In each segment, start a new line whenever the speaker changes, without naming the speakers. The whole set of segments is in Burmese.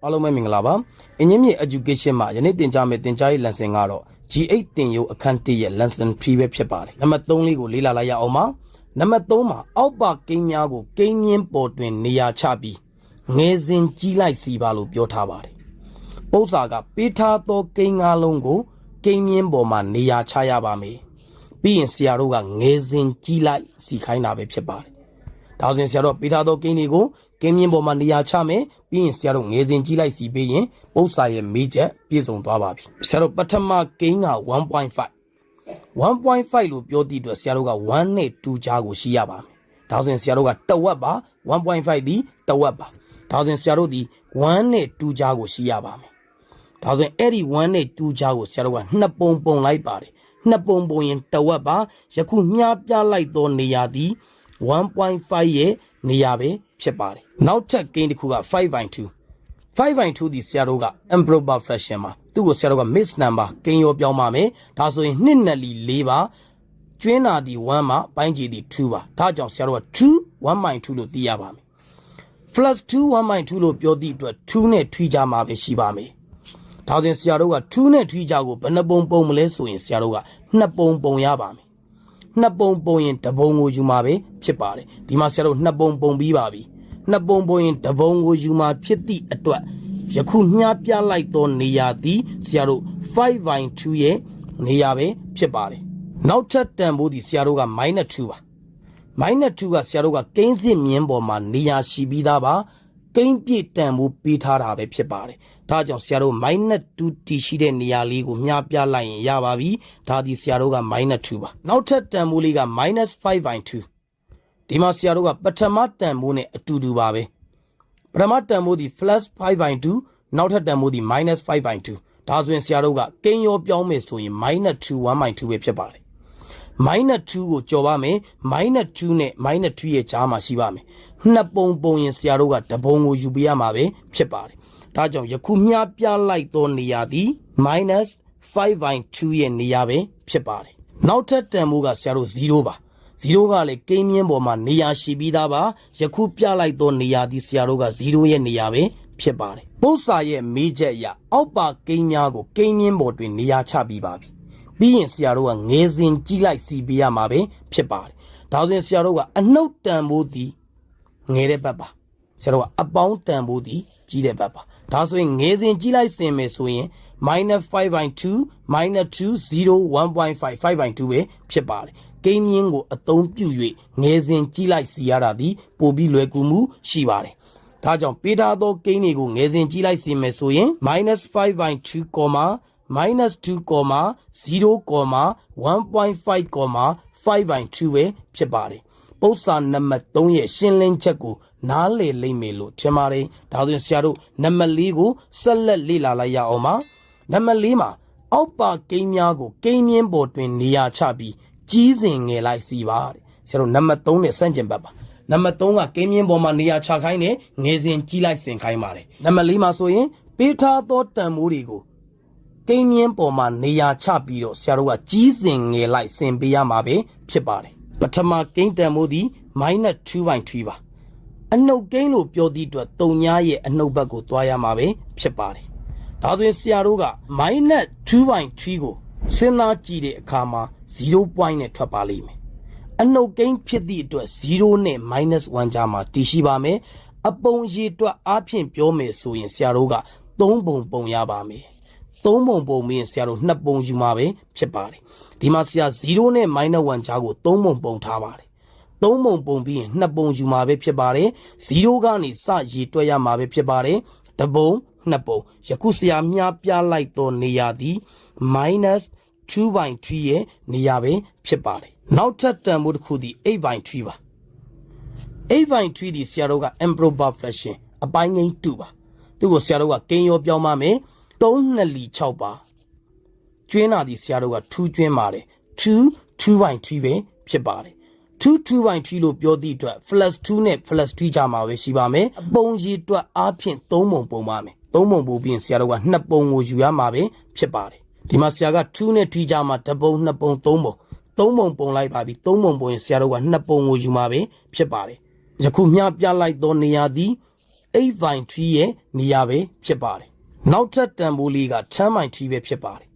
အားလုံးပဲမင်္ဂလာပါအင်းကြီးမြေ education မှာယနေ့သင်ကြားမယ့်သင်ကြားရေး lesson ကတော့ G8 သင်ရိုးအခန်း1ရဲ့ lesson-3 ပဲဖြစ်ပါတယ်နံပါတ်3လေးကိုလေ့လာလိုက်ရအောင်ပါနံပါတ်3မှာအောက်ပါကိန်းများကိုကိန်းမြင့်ပေါ်တွင်နေရာချပြီးငယ်စဉ်ကြီးလိုက်စီပါလို့ပြောထားပါတယ်ပု္ပ္ပာကပေးထားသောကိန်း၅လုံးကိုကိန်းမြင့်ပေါ်မှာနေရာချရပါမယ်ပြီးရင်ဆရာတို့ကငယ်စဉ်ကြီးလိုက်စီခိုင်းတာပဲဖြစ်ပါတယ်ဒါဆိုရင်ဆရာတို့ပေးထားသောကိန်းတွေကိုကိန်းမြင့်ပေါ်မှာနေရာချမယ်ပြီးရင်ဆရာတို့ငယ်စဉ်ကြီးလိုက်စီပေးရင်ပု္ပ္ပာရဲ့မေးချက်ပြည့်စုံသွားပါပြီဆရာတို့ပထမကိန်းက 1.5 1.5 လို့ပြောသည့်အတွက်ဆရာတို့က1နဲ့2ကြားကိုရှိရပါမယ်ဒါဆိုရင်ဆရာတို့ကတဝက်ပါ 1.5 ဒီတဝက်ပါဒါဆိုရင်ဆရာတို့ဒီ1နဲ့2ကြားကိုရှိရပါမယ်ဒါဆိုရင်အဲ့ဒီ1နဲ့2ကြားကိုဆရာတို့ကနှစ်ပုံပုံလိုက်ပါတယ်နှစ်ပုံပုံရင်တဝက်ပါယခုမျှပြလိုက်သောနေရာသည် 1.5 ရဲ့နေရာပဲဖြစ်ပါတယ်နောက်ထပ်ကိန်းတစ်ခုက 5/2 5/2 ဒီဆရာတို့က improper fraction မှာသူ့ကိုဆရာတို့က mixed number ကိန်းရောပြောင်းပါမယ်ဒါဆိုရင်2နဲ့4ပါကျွင်းတာဒီ1ပါပိုင်းခြေဒီ2ပါဒါကြောင့်ဆရာတို့က2 1/2 လို့သိရပါမယ် plus 2 1/2 လို့ပြောသည့်အတွက်2နဲ့2ကြားမှာပဲရှိပါမယ်ဒါဆိုရင်ဆရာတို့က2နဲ့2ကြားကိုဘယ်နှပုံပုံမလဲဆိုရင်ဆရာတို့က2ပုံပုံရပါမယ်2ပုံပုံရင်တပုံကိုယူမှာပဲဖြစ်ပါတယ်ဒီမှာဆရာတို့2ပုံပုံပြီးပါပြီ2ပုံပုံရင်တပုံကိုယူမှာဖြစ်သည့်အတွက်ယခုမျှပြလိုက်သောနေရာသည်ဆရာတို့ 5/2 ရဲ့နေရာပဲဖြစ်ပါတယ်နောက်ထပ်တန်ဖိုးသည်ဆရာတို့က -2 ပါ -2 ကဆရာတို့ကကိန်းစစ်မြင်းပေါ်မှာနေရာရှိပြီးသားပါကိန်းပြည့်တန်ဖိုးပေးထားတာပဲဖြစ်ပါတယ်ဒါကြောင့်ဆရာတို့ -2 t ရှိတဲ့နေရာလေးကိုမျှပြလိုက်ရင်ရပါပြီဒါဒီဆရာတို့က -2 ပါနောက်ထပ်တန်ဖိုးလေးက -5/2 ဒီမှာဆရာတို့ကပထမတန်ဖိုးနဲ့အတူတူပါပဲပထမတန်ဖိုးဒီ +5/2 နောက်ထပ်တန်ဖိုးဒီ -5/2 ဒါဆိုရင်ဆရာတို့ကကိန်းရောပြောင်းမယ်ဆိုရင် -2 1/2 ပဲဖြစ်ပါတယ်-2 ကိုကြော်ပါမယ်-2 နဲ့ -2 ရဲ့ကြားမှာရှိပါမယ်နှစ်ပုံပုံရင်ဆရာတို့ကတပုံကိုယူပေးရမှာပဲဖြစ်ပါတယ်ဒါကြောင့်ယခုမျှပြလိုက်သောနေရာသည် -5/2 ရဲ့နေရာပဲဖြစ်ပါတယ်နောက်ထပ်တန်ဖိုးကဆရာတို့0ပါ0ကလည်းကိန်းမြင့်ပေါ်မှာနေရာရှိပြီးသားပါယခုပြလိုက်သောနေရာသည်ဆရာတို့က0ရဲ့နေရာပဲဖြစ်ပါတယ်ပု္ပ္ပာရဲ့မေးချက်အရအောက်ပါကိန်းများကိုကိန်းမြင့်ပေါ်တွင်နေရာချပြီးပါပြီပြီးရင်ဆရာတို့ကငယ်စဉ်ကြီးလိုက်စီပေးရမှာပဲဖြစ်ပါတယ်ဒါဆိုရင်ဆရာတို့ကအနှုတ်တန်ဖိုးသည်ငယ်တဲ့ဘက်ပါဆရာတို့ကအပေါင်းတန်ဖိုးသည်ကြီးတဲ့ဘက်ပါဒါဆိုရင်ငယ်စဉ်ကြီးလိုက်စင်မယ်ဆိုရင် -5/2 -2 0 1.5 5/2 ပဲဖြစ်ပါတယ်ကိန်းမြင့်ကိုအသုံးပြု၍ငယ်စဉ်ကြီးလိုက်စီရတာသည်ပိုပြီးလွယ်ကူမှုရှိပါတယ်ဒါကြောင့်ပေးထားသောကိန်းတွေကိုငယ်စဉ်ကြီးလိုက်စီမယ်ဆိုရင် -5/2, -2, 0, 1.5, 5/2 ပဲဖြစ်ပါတယ်ပု္ပ္ပာနံပါတ်3ရဲ့ရှင်းလင်းချက်ကိုနားလည်လိမ့်မယ်လို့ထင်ပါတယ်ဒါဆိုရင်ဆရာတို့နံပါတ်4ကိုဆက်လက်လေ့လာလိုက်ရအောင်ပါနံပါတ်4မှာအောက်ပါကိန်းများကိုကိန်းမြင့်ပေါ်တွင်နေရာချပြီးကြီးစဉ်ငယ်လိုက်စီပါတဲ့ဆရာတို့နံပါတ်3နဲ့ဆန့်ကျင်ဘက်ပါနံပါတ်3ကကိန်းမြင့်ပေါ်မှာနေရာချခိုင်းတယ်ငယ်စဉ်ကြီးလိုက်ဆင်ခိုင်းပါတယ်နံပါတ်4မှာဆိုရင်ပေးထားသောတန်ဖိုးတွေကိုကိန်းမြင့်ပေါ်မှာနေရာချပြီးတော့ဆရာတို့ကကြီးစဉ်ငယ်လိုက်ဆင်ပေးရမှာပဲဖြစ်ပါတယ်ပထမကိန်းတန်ဖိုးသည် -2/3 ပါအနှုတ်ကိန်းလို့ပြောသည့်အတွက်3ညရဲ့အနှုတ်ဘက်ကိုသွားရမှာပဲဖြစ်ပါတယ်ဒါဆိုရင်ဆရာတို့က -2/3 ကိုစဉ်းစားကြည့်တဲ့အခါမှာ0 point နဲ့ထွက်ပါလိမ့်မယ်အနှုတ်ကိန်းဖြစ်သည့်အတွက်0နဲ့ -1 ကြားမှာတည်ရှိပါမယ်အပုံရေတွက်အားဖြင့်ပြောမယ်ဆိုရင်ဆရာတို့က3ပုံပုံရပါမယ်3ပုံပုံပြီးရင်ဆရာတို့2ပုံယူမှာပဲဖြစ်ပါတယ်ဒီမှာဆရာ0နဲ့ -1 ကြားကို3ပုံပုံထားပါတယ်3ပုံပုံပြီးရင်2ပုံယူမှာပဲဖြစ်ပါတယ်0ကနေစရေတွက်ရမှာပဲဖြစ်ပါတယ်တပုံ2ပုံယခုဆရာမျှပြလိုက်သောနေရာသည် -2/3 ရဲ့နေရာပဲဖြစ်ပါတယ်နောက်ထပ်တန်ဖိုးတစ်ခုသည် 8/3 ပါ 8/3 ဒီဆရာတို့က improper fraction အပိုင်းငိမ်း2ပါသူ့ကိုဆရာတို့ကကိန်းရောပြောင်းပါမယ်3 2 6ပါကျွင်းတာဒီဆရာတို့က2ကျွင်းပါတယ်2/3 ပဲဖြစ်ပါတယ်2/3 လို့ပြောသည့်အတွက် +2 နဲ့ +3 ကြားမှာပဲရှိပါမယ်အပုံရေတွက်အားဖြင့်3ပုံပုံပါမယ်3ပုံပုံပြီးရင်ဆရာတို့က2ပုံကိုယူရမှာပဲဖြစ်ပါတယ်ဒီမှာဆရာက2နဲ့3ကြားမှာ1ပုံ2ပုံ3ပုံ3ပုံပုံလိုက်ပါပြီ3ပုံပုံရင်ဆရာတို့က2ပုံကိုယူမှာပဲဖြစ်ပါတယ်ယခုမျှပြလိုက်သောနေရာသည် 8/3 ရဲ့နေရာပဲဖြစ်ပါတယ်နောက်ထပ်တန်ဖိုးလေးက 10/3 ပဲဖြစ်ပါတယ်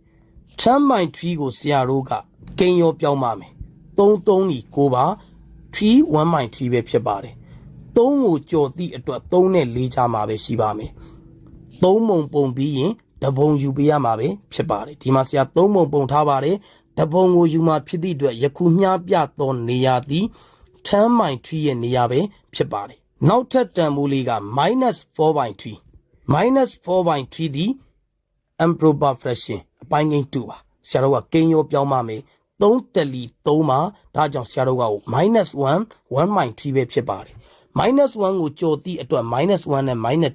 10/3 ကိုဆရာတို့ကကိန်းရောပြောင်းပါမယ်3 3 9ပါ3 1/3 ပဲဖြစ်ပါတယ်3ကိုကြော်သည့်အတွက်3နဲ့4ကြားမှာပဲရှိပါမယ်3ပုံပုံပြီးရင်တပုံယူပေးရမှာပဲဖြစ်ပါတယ်ဒီမှာဆရာ3ပုံပုံထားပါတယ်တပုံကိုယူမှာဖြစ်သည့်အတွက်ယခုမျှပြသောနေရာသည်10/3 ရဲ့နေရာပဲဖြစ်ပါတယ်နောက်ထပ်တန်ဖိုးလေးက -4/3 -4/3 သည် improper fraction အပိုင်းကိန်း2ပါဆရာတို့ကကိန်းရောပြောင်းပါမယ်3တက်လီ3မှာဒါကြောင့်ဆရာတို့က -1 1/3 ပဲဖြစ်ပါတယ်-1ကိုကြော်သည့်အတွက် -1 နဲ့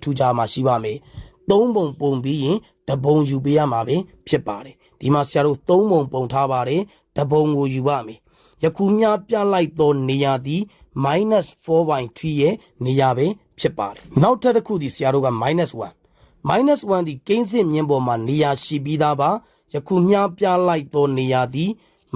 -2 ကြားမှာရှိပါမယ်3ပုံပုံပြီးရင်တပုံယူပေးရမှာပဲဖြစ်ပါတယ်ဒီမှာဆရာတို့3ပုံပုံထားပါတယ်တပုံကိုယူပါမယ်ယခုမျှပြလိုက်သောနေရာသည် -4/3 ရဲ့နေရာပဲဖြစ်ပါတယ်နောက်ထပ်တစ်ခုသည်ဆရာတို့က -1 သည်ကိန်းစစ်မြင်းပေါ်မှာနေရာရှိပြီးသားပါယခုမျှပြလိုက်သောနေရာသည်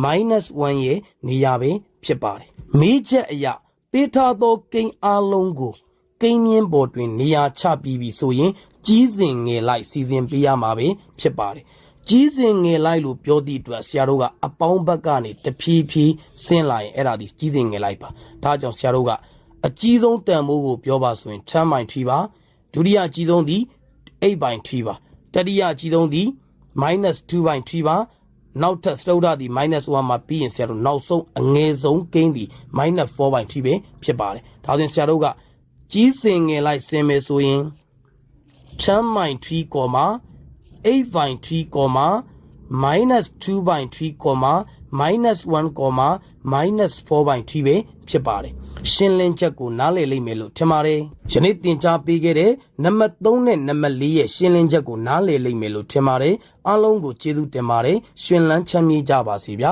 -1 ရဲ့နေရာပဲဖြစ်ပါတယ်မေးချက်အရာပေးထားသောကိန်းအလုံးကိုကိန်းမြင်းပေါ်တွင်နေရာချပြီးပြီဆိုရင်ကြီးစဉ်ငယ်လိုက်စီစဉ်ပေးရမှာပဲဖြစ်ပါတယ်ကြီးစဉ်ငယ်လိုက်လို့ပြောသည့်အတွက်ဆရာတို့ကအပေါင်းဘက်ကနေတဖြည်းဖြည်းဆင်းလာရင်အဲ့ဒါဒီကြီးစဉ်ငယ်လိုက်ပါဒါကြောင့်ဆရာတို့ကအကြီးဆုံးတန်ဖိုးကိုပြောပါဆိုရင် 10/3 ပါဒုတိယအကြီးဆုံးသည် 8/3 ပါတတိယအကြီးဆုံးသည် -2/3 ပါနောက်ထပ်စတုတ္ထသည် -1 မှာပြီးရင်ဆရာတို့နောက်ဆုံးအငယ်ဆုံးကိန်းသည် -4/3 ပဲဖြစ်ပါတယ်ဒါဆိုရင်ဆရာတို့ကကြီးစဉ်ငယ်လိုက်ဆင်းမယ်ဆိုရင် 10/3, 8/3, -2/3, -1, -4/3 ပဲဖြစ်ပါတယ်ရှင်းလင်းချက်ကိုနားလည်လိမ့်မယ်လို့ထင်ပါတယ်ယနေ့သင်ကြားပေးခဲ့တဲ့နံပါတ်3နဲ့နံပါတ်4ရဲ့ရှင်းလင်းချက်ကိုနားလည်လိမ့်မယ်လို့ထင်ပါတယ်အားလုံးကိုကျေးဇူးတင်ပါတယ်ရှင်လန်းချမ်းမြေ့ကြပါစေဗျာ